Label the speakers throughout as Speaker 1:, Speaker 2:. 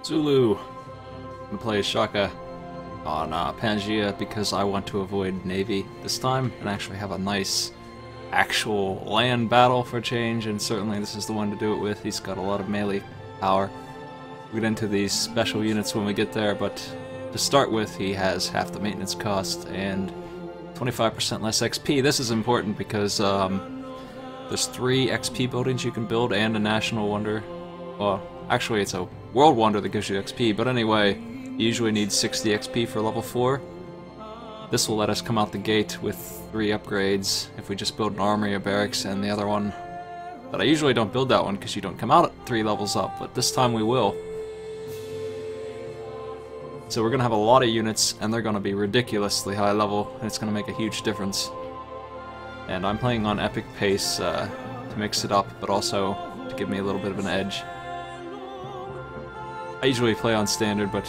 Speaker 1: Zulu. I'm gonna play Shaka on Pangaea because I want to avoid Navy this time and actually have a nice actual land battle for a change, and certainly this is the one to do it with. He's got a lot of melee power. We'll get into these special units when we get there, but to start with, he has half the maintenance cost and 25% less XP. This is important because there's 3 XP buildings you can build and a national wonder. Well, actually it's a world wonder that gives you XP, but anyway, you usually need 60 XP for level 4. This will let us come out the gate with 3 upgrades if we just build an armory, a barracks, and the other one. But I usually don't build that one because you don't come out at 3 levels up, but this time we will. So we're going to have a lot of units, and they're going to be ridiculously high level, and it's going to make a huge difference. And I'm playing on epic pace to mix it up, but also to give me a little bit of an edge. I usually play on standard, but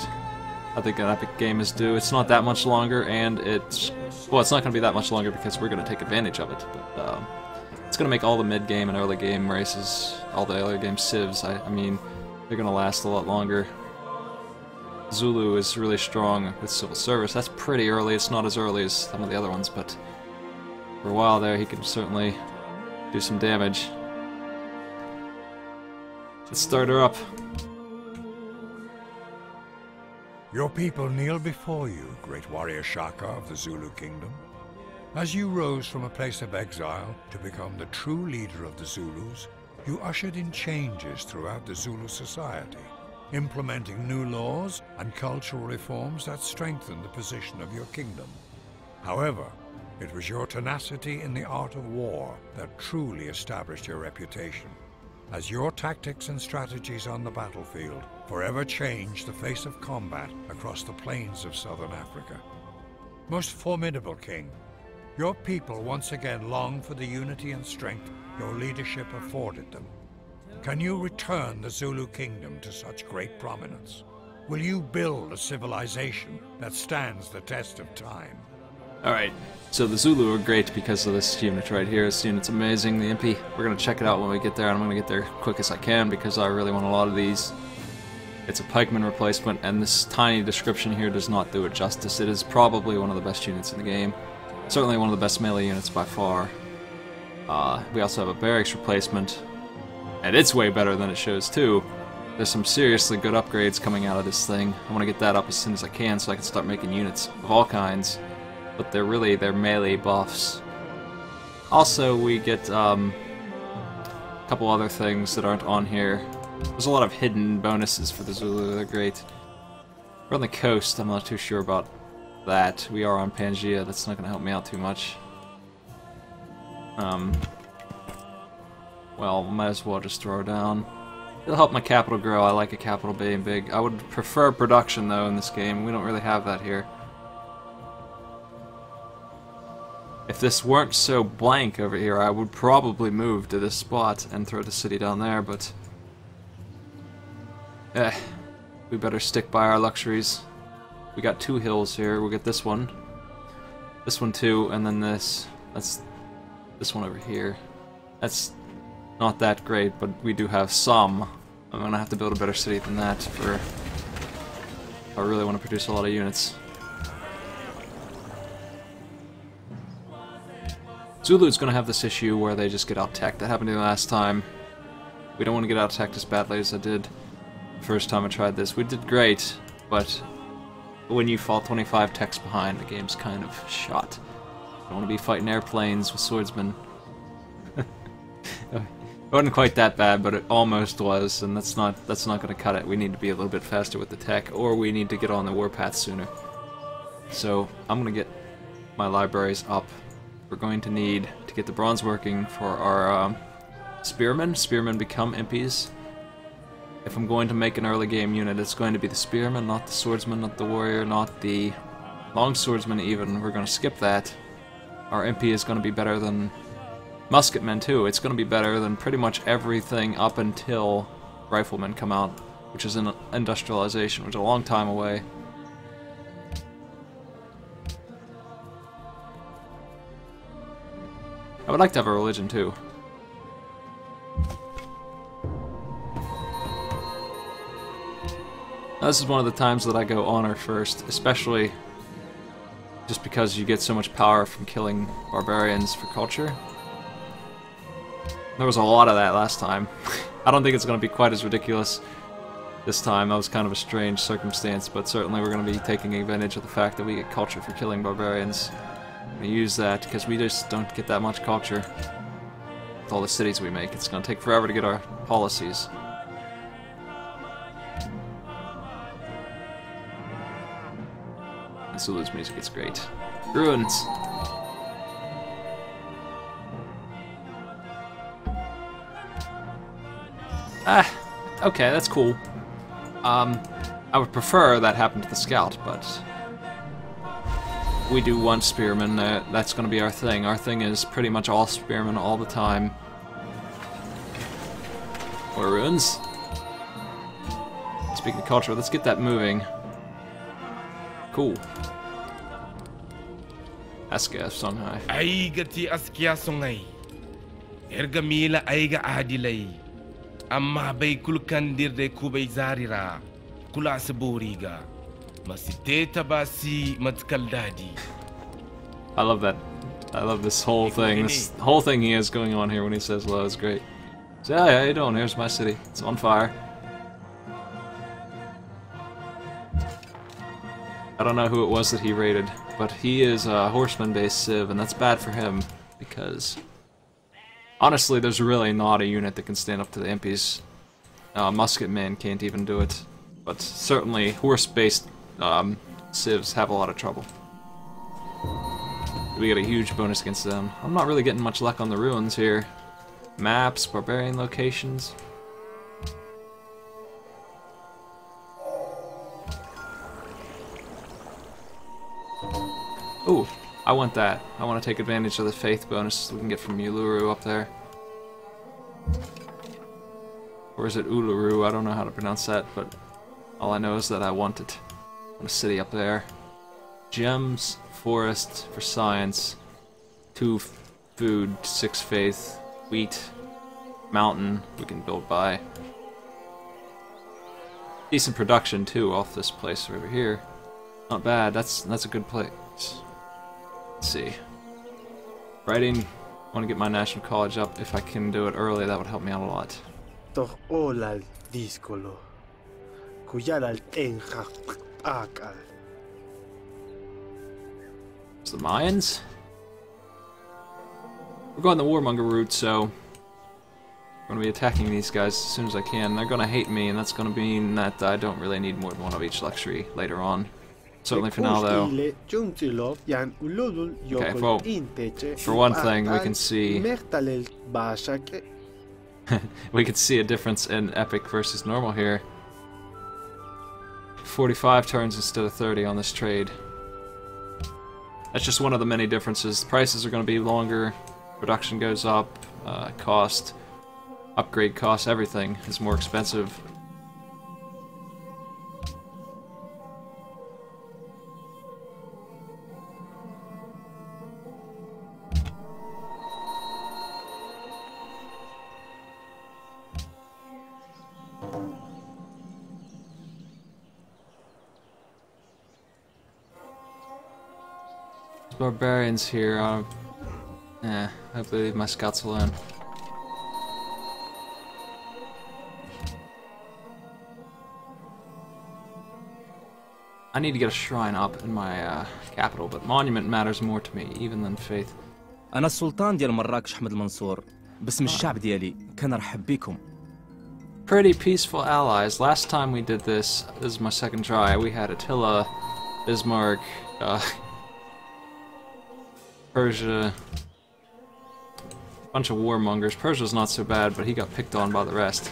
Speaker 1: I think an epic game is due. It's not that much longer, and it's not going to be that much longer because we're going to take advantage of it. But it's going to make all the mid-game and early-game races, all the early-game civs, I mean, they're going to last a lot longer. Zulu is really strong with civil service. That's pretty early. It's not as early as some of the other ones, but for a while there he can certainly do some damage. Let's start her up.
Speaker 2: Your people kneel before you, great warrior Shaka of the Zulu kingdom. As you rose from a place of exile to become the true leader of the Zulus, you ushered in changes throughout the Zulu society, implementing new laws and cultural reforms that strengthened the position of your kingdom. However, it was your tenacity in the art of war that truly established your reputation, as your tactics and strategies on the battlefield forever changed the face of combat across the plains of southern Africa. Most formidable king, your people once again long for the unity and strength your leadership afforded them. Can you return the Zulu kingdom to such great prominence? Will you build a civilization that stands the test of time?
Speaker 1: Alright, so the Zulu are great because of this unit right here. This unit's amazing, the Impy. We're going to check it out when we get there, and I'm going to get there quick as I can because I really want a lot of these. It's a pikeman replacement, and this tiny description here does not do it justice. It is probably one of the best units in the game. Certainly one of the best melee units by far. We also have a barracks replacement, and it's way better than it shows too. There's some seriously good upgrades coming out of this thing. I want to get that up as soon as I can so I can start making units of all kinds. But they're melee buffs. Also, we get a couple other things that aren't on here. There's a lot of hidden bonuses for the Zulu. They're great. We're on the coast. I'm not too sure about that. We are on Pangaea. That's not going to help me out too much. Well, might as well just throw her down. It'll help my capital grow. I like a capital being big. I would prefer production, though, in this game. We don't really have that here. If this weren't so blank over here, I would probably move to this spot and throw the city down there, but we better stick by our luxuries. We got 2 hills here. We'll get this one too, and then this. That's this one over here. That's not that great, but we do have some. I'm gonna have to build a better city than that if I really want to produce a lot of units. Zulu's gonna have this issue where they just get out-teched. That happened to me last time. We don't want to get out-teched as badly as I did the first time I tried this. We did great, but when you fall 25 techs behind, the game's kind of shot. You don't want to be fighting airplanes with swordsmen. It wasn't quite that bad, but it almost was, and that's not gonna cut it. We need to be a little bit faster with the tech, or we need to get on the warpath sooner. So I'm gonna get my libraries up. We're going to need to get the bronze working for our spearmen. Spearmen become impies. If I'm going to make an early game unit, it's going to be the spearman, not the swordsman, not the warrior, not the longswordsman even. We're going to skip that. Our MP is going to be better than musketmen too. It's going to be better than pretty much everything up until riflemen come out, which is an industrialization, which is a long time away. I would like to have a religion too. Now, this is one of the times that I go honor first, especially just because you get so much power from killing barbarians for culture. There was a lot of that last time. I don't think it's going to be quite as ridiculous this time. That was kind of a strange circumstance, but certainly we're going to be taking advantage of the fact that we get culture for killing barbarians. We use that because we just don't get that much culture with all the cities we make. It's going to take forever to get our policies. And Zulu's music is great. Ruins! Ah, okay, that's cool. I would prefer that happened to the scout, but we do want spearmen. That's going to be our thing. Our thing is pretty much all spearmen all the time. More ruins. Speaking of culture, let's get that moving. Cool. Aska Songhai.
Speaker 3: Aigati askia songai. Ergamila aiga adilai. Amma bay kulkandir de kubay zarira. Kula saburiga. Masiteta basi matkaldadi.
Speaker 1: I love that. I love this whole thing. This whole thing he has going on here when he says hello is great. So, yeah, how you doing? Here's my city. It's on fire. I don't know who it was that he raided, but he is a horseman-based Civ, and that's bad for him, because honestly, there's really not a unit that can stand up to the impies. Musketmen can't even do it, but certainly horse-based Civs have a lot of trouble. We get a huge bonus against them. I'm not really getting much luck on the ruins here. Maps, barbarian locations. Ooh, I want that. I want to take advantage of the faith bonus we can get from Uluru up there. Or is it Uluru? I don't know how to pronounce that, but all I know is that I want it. I want a city up there. Gems, forest for science, 2 food, 6 faith, wheat, mountain we can build by. Decent production too off this place over here. Not bad. That's a good place. Let's see. Writing. I want to get my national college up. If I can do it early, that would help me out a lot. It's the Mayans. We're going the warmonger route, so I'm going to be attacking these guys as soon as I can. They're going to hate me, and that's going to mean that I don't really need more than one of each luxury later on. Certainly for now, though. Okay, well, for one thing, we can see we can see a difference in epic versus normal here. 45 turns instead of 30 on this trade. That's just one of the many differences. Prices are going to be longer, production goes up, cost, upgrade costs, everything is more expensive. Barbarians here. Hopefully leave my scouts alone. I need to get a shrine up in my capital, but monument matters more to me even than faith.
Speaker 4: أنا السلطان ديال مراكش أحمد المنصور باسم الشعب ديالي كنرحب بكم.
Speaker 1: Pretty peaceful allies. Last time we did this is my second try. We had Attila, Bismarck, Persia, bunch of warmongers. Persia's not so bad, but he got picked on by the rest.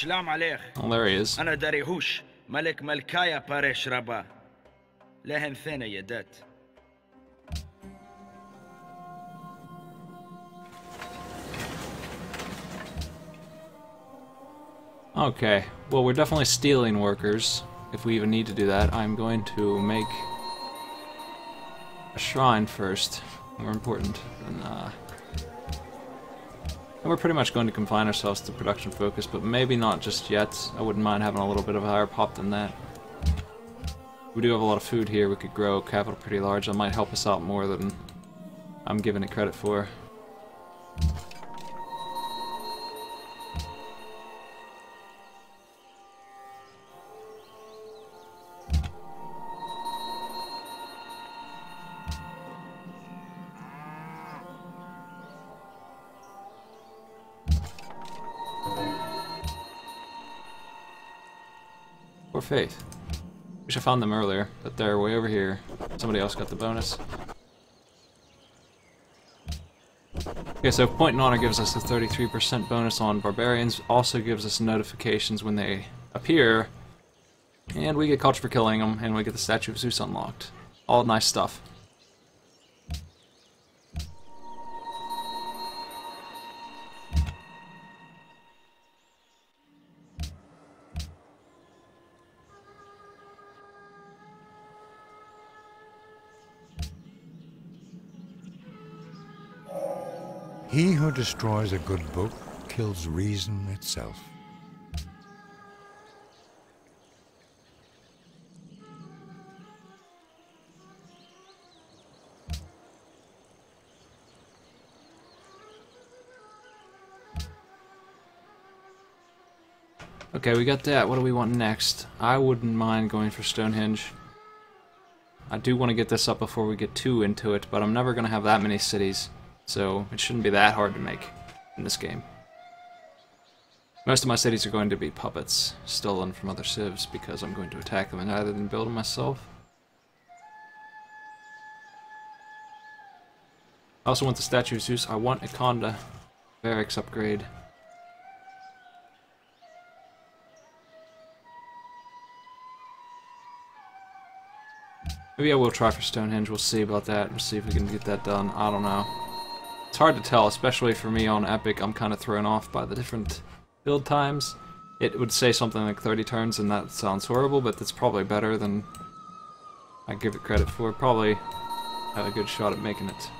Speaker 5: سلام عليك.
Speaker 1: Oh, there he is.
Speaker 5: أنا داريهوش ملك ملكايا باريش رابا. لهن ثانية يدات.
Speaker 1: Okay, well, we're definitely stealing workers. If we even need to do that, I'm going to make a shrine first. More important than, and we're pretty much going to confine ourselves to production focus, but maybe not just yet. I wouldn't mind having a little bit of a higher pop than that. We do have a lot of food here. We could grow capital pretty large. That might help us out more than I'm giving it credit for. Poor Faith. Wish I found them earlier, but they're way over here. Somebody else got the bonus. Okay, so Point in Honor gives us a 33% bonus on Barbarians, also gives us notifications when they appear, and we get culture for killing them, and we get the Statue of Zeus unlocked. All nice stuff.
Speaker 2: He who destroys a good book kills reason itself.
Speaker 1: Okay, we got that. What do we want next? I wouldn't mind going for Stonehenge. I do want to get this up before we get too into it, but I'm never going to have that many cities, so it shouldn't be that hard to make in this game. Most of my cities are going to be puppets, stolen from other civs, because I'm going to attack them rather than build them myself. I also want the Statue of Zeus. I want a Conda barracks upgrade. Maybe I will try for Stonehenge. We'll see about that. We'll see if we can get that done. I don't know. It's hard to tell, especially for me on Epic. I'm kind of thrown off by the different build times. It would say something like 30 turns, and that sounds horrible, but that's probably better than I give it credit for. Probably have a good shot at making it.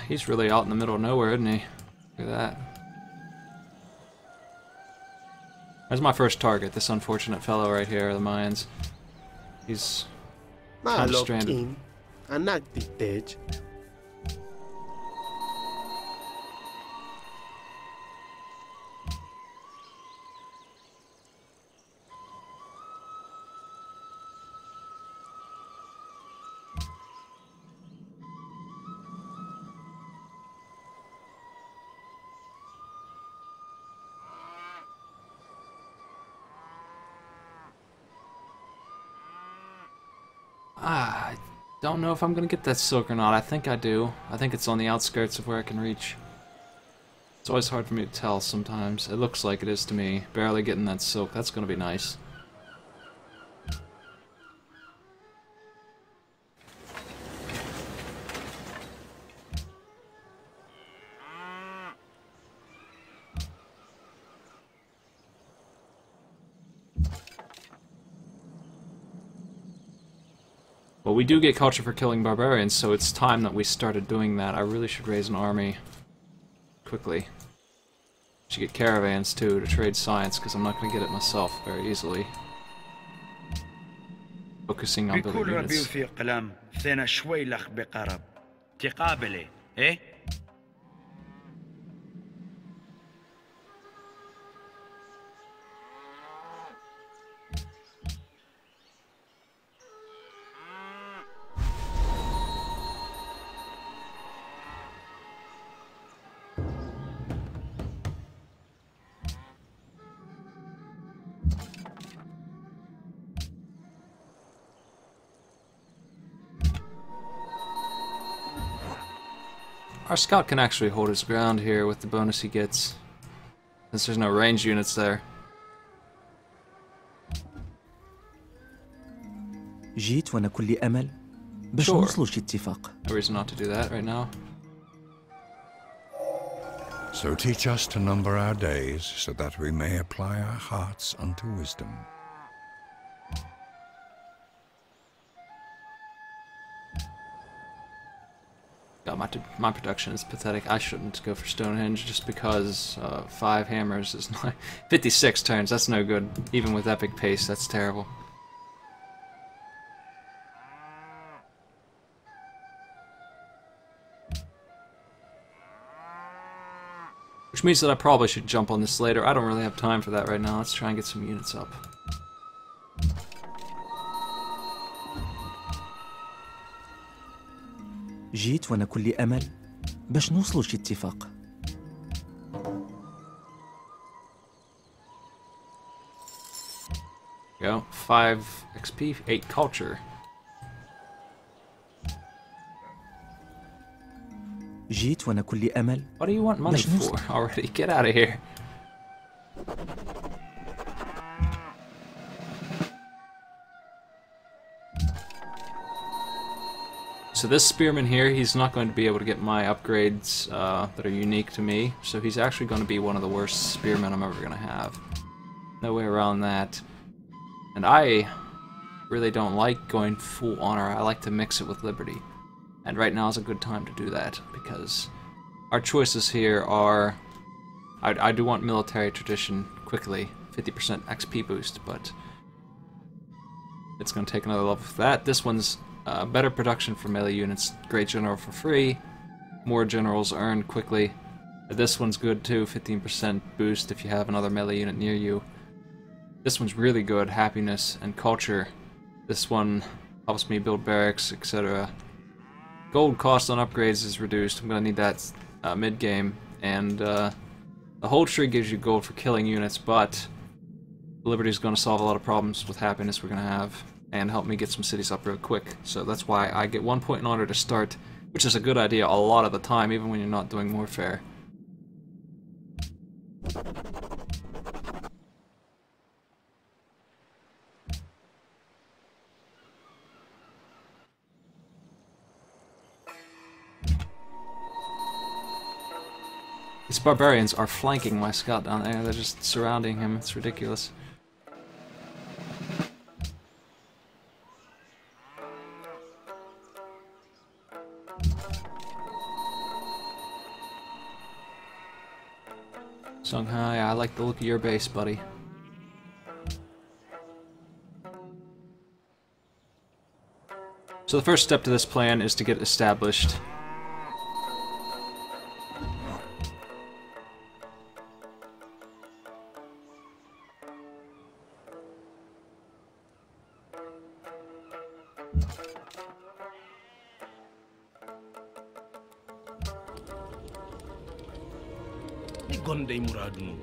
Speaker 1: He's really out in the middle of nowhere, isn't he? Look at that. That's my first target, this unfortunate fellow right here, the mines. He's kind of stranded.
Speaker 6: Anak dictate.
Speaker 1: I don't know if I'm gonna get that silk or not. I think I do. I think it's on the outskirts of where I can reach. It's always hard for me to tell sometimes. It looks like it is to me. Barely getting that silk. That's gonna be nice. Well, we do get culture for killing barbarians, so it's time that we started doing that. I really should raise an army quickly. Should get caravans too to trade science, because I'm not going to get it myself very easily. Focusing on building units. Our scout can actually hold his ground here with the bonus he gets, since there's no range units there.
Speaker 4: جيت وأنا كل أمل باش نوصلوا شي اتفاق.
Speaker 1: No reason not to do that right now.
Speaker 2: So teach us to number our days, so that we may apply our hearts unto wisdom.
Speaker 1: God, my production is pathetic. I shouldn't go for Stonehenge just because 5 hammers is not 56 turns. That's no good. Even with epic pace, that's terrible. Which means that I probably should jump on this later. I don't really have time for that right now. Let's try and get some units up.
Speaker 4: جيت وأنا كل أمل باش نوصلوا شي اتفاق.
Speaker 1: Go. 5 XP, 8 culture.
Speaker 4: جيت وأنا كل أمل.
Speaker 1: What do you want money for already? Get out of here. So this spearman here, he's not going to be able to get my upgrades that are unique to me, so he's actually going to be one of the worst spearmen I'm ever going to have. No way around that. And I really don't like going full honor. I like to mix it with liberty. And right now is a good time to do that, because our choices here are... I do want military tradition quickly, 50% XP boost, but it's going to take another level for that. This one's better production for melee units, great general for free, more generals earned quickly. This one's good too, 15% boost if you have another melee unit near you. This one's really good, happiness and culture. This one helps me build barracks, etc. Gold cost on upgrades is reduced. I'm going to need that mid-game. And the whole tree gives you gold for killing units, but Liberty is going to solve a lot of problems with happiness we're going to have, and help me get some cities up real quick. So that's why I get 1 point in honor to start, which is a good idea a lot of the time, even when you're not doing warfare. These barbarians are flanking my scout down there. They're just surrounding him. It's ridiculous. Songhai, I like the look of your base, buddy. So the first step to this plan is to get established.
Speaker 3: Gonde muradunu.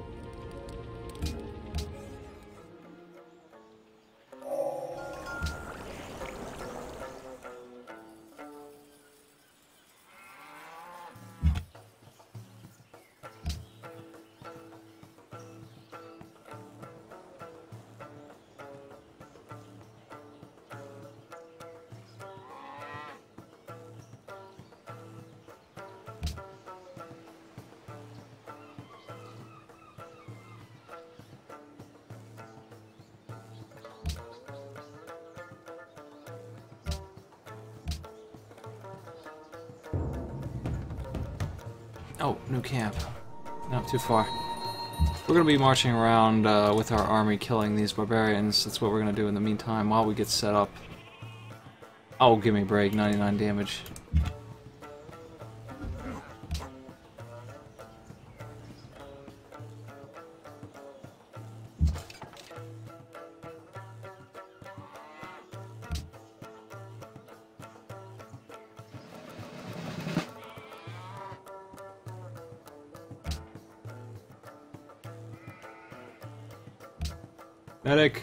Speaker 1: Oh, new camp. Not too far. We're going to be marching around with our army killing these barbarians. That's what we're going to do in the meantime while we get set up. Oh, give me a break. 99 damage. Medic!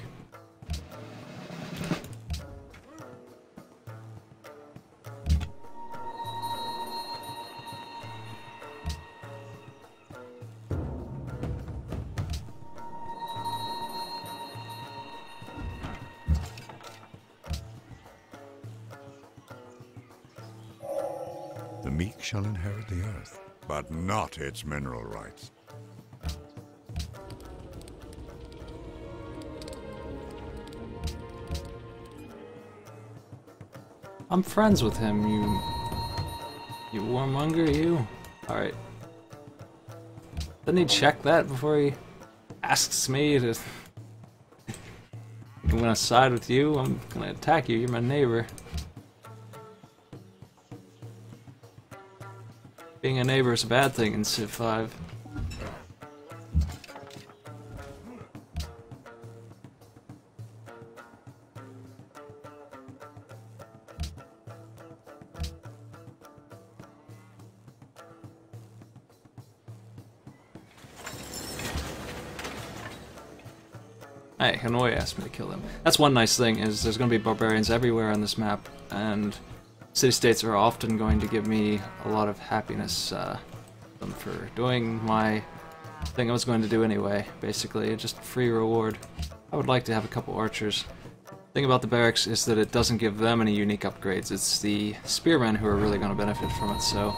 Speaker 2: The meek shall inherit the earth, but not its mineral rights.
Speaker 1: I'm friends with him, you warmonger, you. Alright. Doesn't he check that before he asks me to... I'm gonna side with you, I'm gonna attack you, you're my neighbor. Being a neighbor is a bad thing in Civ 5. Hey, Hanoi asked me to kill them. That's one nice thing, is there's going to be barbarians everywhere on this map, and city-states are often going to give me a lot of happiness for doing my thing I was going to do anyway, basically, just free reward. I would like to have a couple archers. The thing about the barracks is that it doesn't give them any unique upgrades, it's the spearmen who are really going to benefit from it, so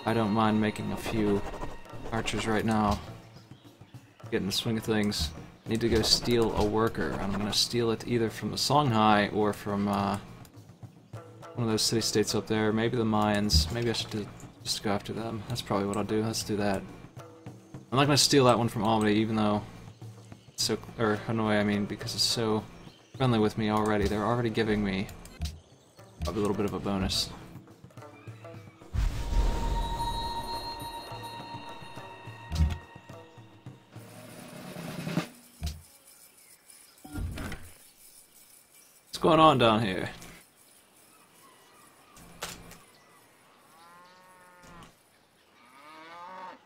Speaker 1: I don't mind making a few archers right now. Get in the swing of things. Need to go steal a worker. I'm gonna steal it either from the Songhai or from one of those city-states up there. Maybe the Mayans. Maybe I should just go after them. That's probably what I'll do. Let's do that. I'm not gonna steal that one from Albany, even though it's so, or Hanoi, I mean, because it's so friendly with me already. They're already giving me probably a little bit of a bonus. What's going on down here?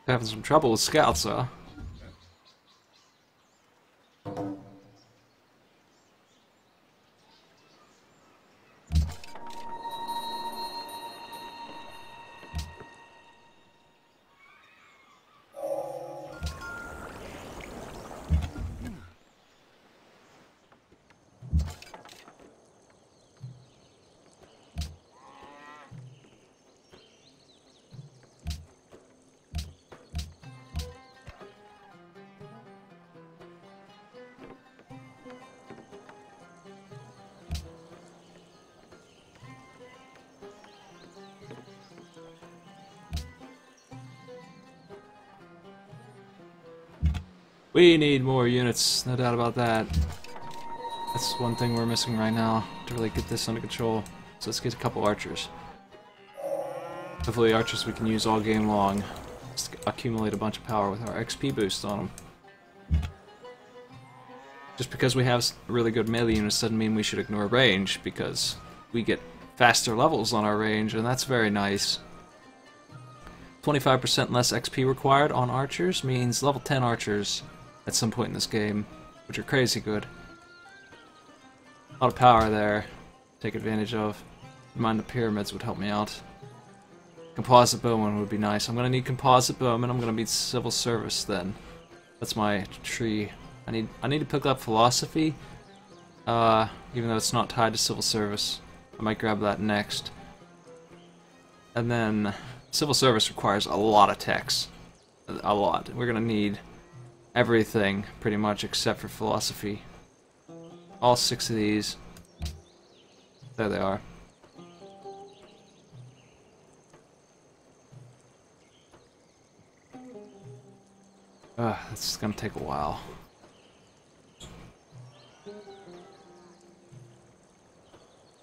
Speaker 1: Having some trouble with scouts, huh? We need more units, no doubt about that. That's one thing we're missing right now to really get this under control. So let's get a couple archers. Hopefully archers we can use all game long. Just accumulate a bunch of power with our XP boost on them. Just because we have really good melee units doesn't mean we should ignore range, because we get faster levels on our range, and that's very nice. 25% less XP required on archers means level 10 archers at some point in this game, which are crazy good. A lot of power there, take advantage of. Mind the pyramids would help me out. Composite bowman would be nice. I'm gonna need composite bowman. I'm gonna need civil service then. That's my tree. I need to pick up philosophy, even though it's not tied to civil service. I might grab that next. And then civil service requires a lot of techs. A lot. We're gonna need everything, pretty much, except for philosophy. All 6 of these. There they are. That's gonna take a while.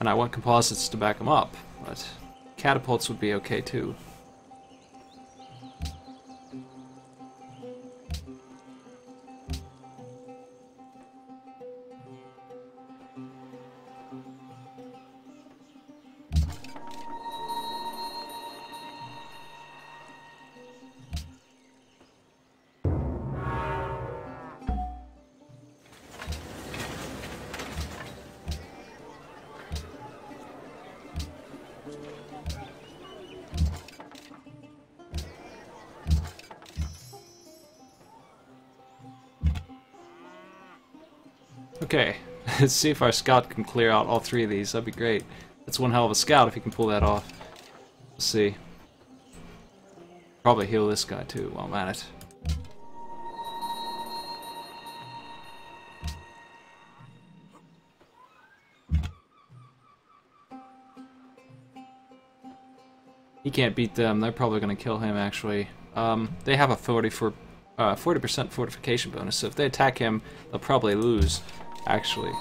Speaker 1: And I want composites to back them up, but catapults would be okay too. Okay, let's see if our scout can clear out all 3 of these. That'd be great. That's one hell of a scout if he can pull that off. Let's see. Probably heal this guy too while I'm at it. He can't beat them. They're probably going to kill him, actually. They have a 40% fortification bonus, so if they attack him, they'll probably lose, actually.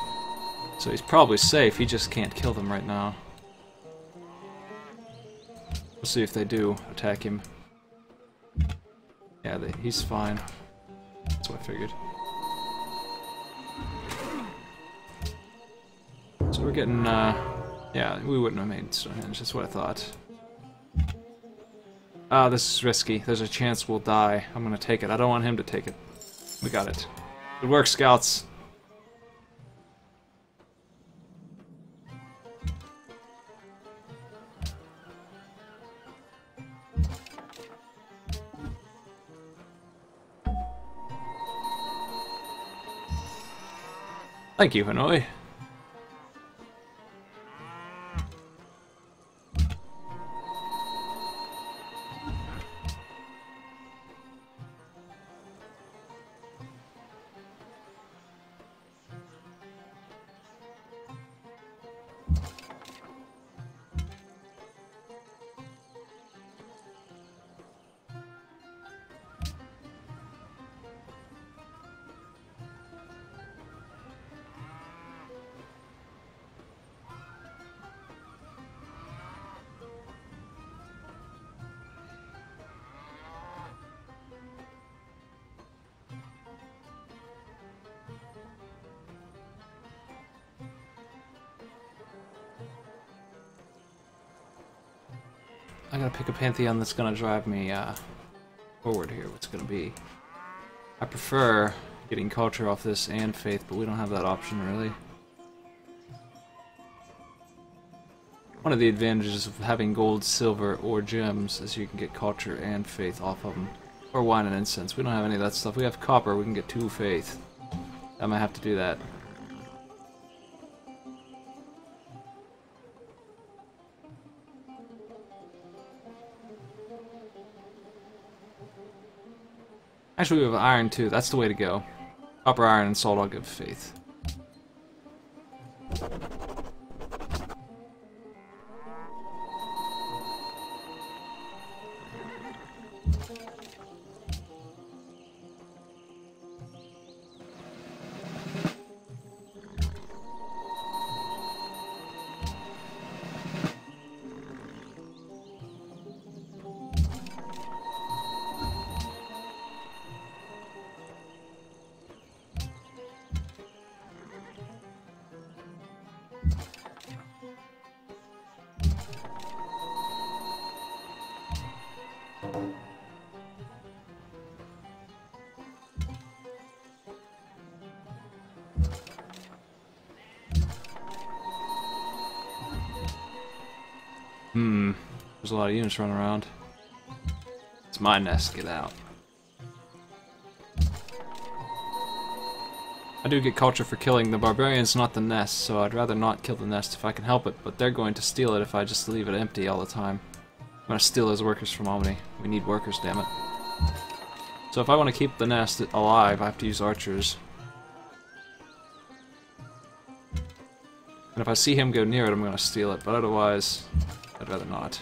Speaker 1: So he's probably safe, he just can't kill them right now. We'll see if they do attack him. Yeah, he's fine. That's what I figured. So we're getting, yeah, we wouldn't have made Stonehenge, that's what I thought. Ah, this is risky. There's a chance we'll die. I'm gonna take it. I don't want him to take it. We got it. Good work, scouts. Thank you, Hanoi. I gotta pick a pantheon that's gonna drive me forward here. What's it gonna be? I prefer getting culture off this and faith, but we don't have that option really. One of the advantages of having gold, silver, or gems is you can get culture and faith off of them. Or wine and incense. We don't have any of that stuff. We have copper, we can get 2 faith. I might have to do that. Actually, we have iron too. That's the way to go. Copper, iron, and salt. I'll give faith. There's a lot of units running around. It's my nest, get out. I do get culture for killing the barbarians, not the nest, so I'd rather not kill the nest if I can help it, but they're going to steal it if I just leave it empty all the time. I'm gonna steal those workers from Omni. We need workers, damn it. So if I want to keep the nest alive, I have to use archers. And if I see him go near it, I'm gonna steal it, but otherwise, I'd rather not.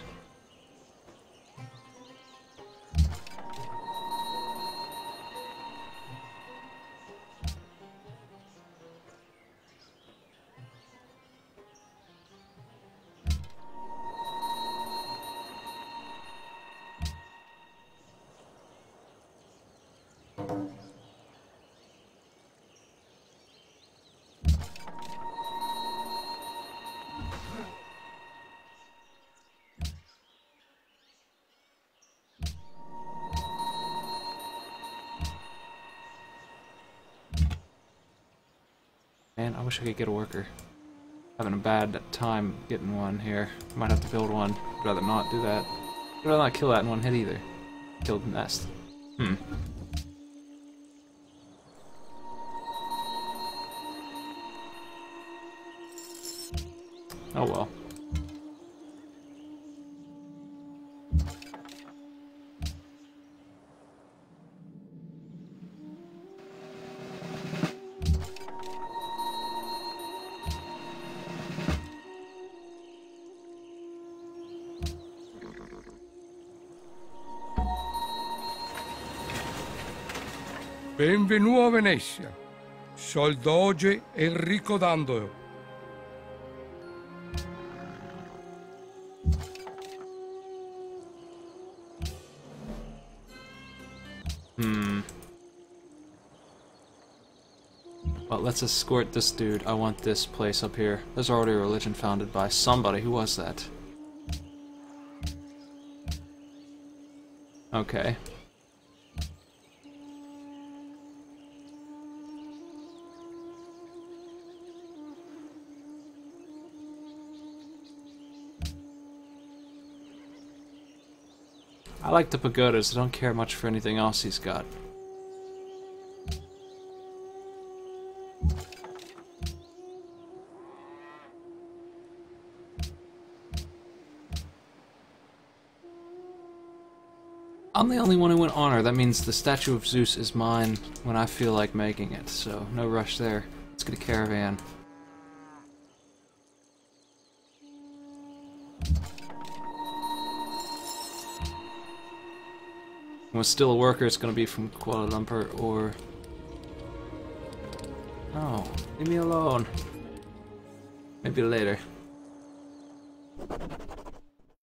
Speaker 1: Man, I wish I could get a worker. Having a bad time getting one here. Might have to build one. I'd rather not do that. I'd rather not kill that in one hit either. Kill the nest. Oh well.
Speaker 7: Benvenuto a Venezia. Sol doge Enrico Dando.
Speaker 1: Well, let's escort this dude. I want this place up here. There's already a religion founded by somebody. Who was that? Okay. I like the pagodas. I don't care much for anything else he's got. I'm the only one who went honor. That means the statue of Zeus is mine when I feel like making it, so no rush there. Let's get a caravan. When it's still a worker, it's going to be from Kuala Lumpur or... Oh, leave me alone. Maybe later.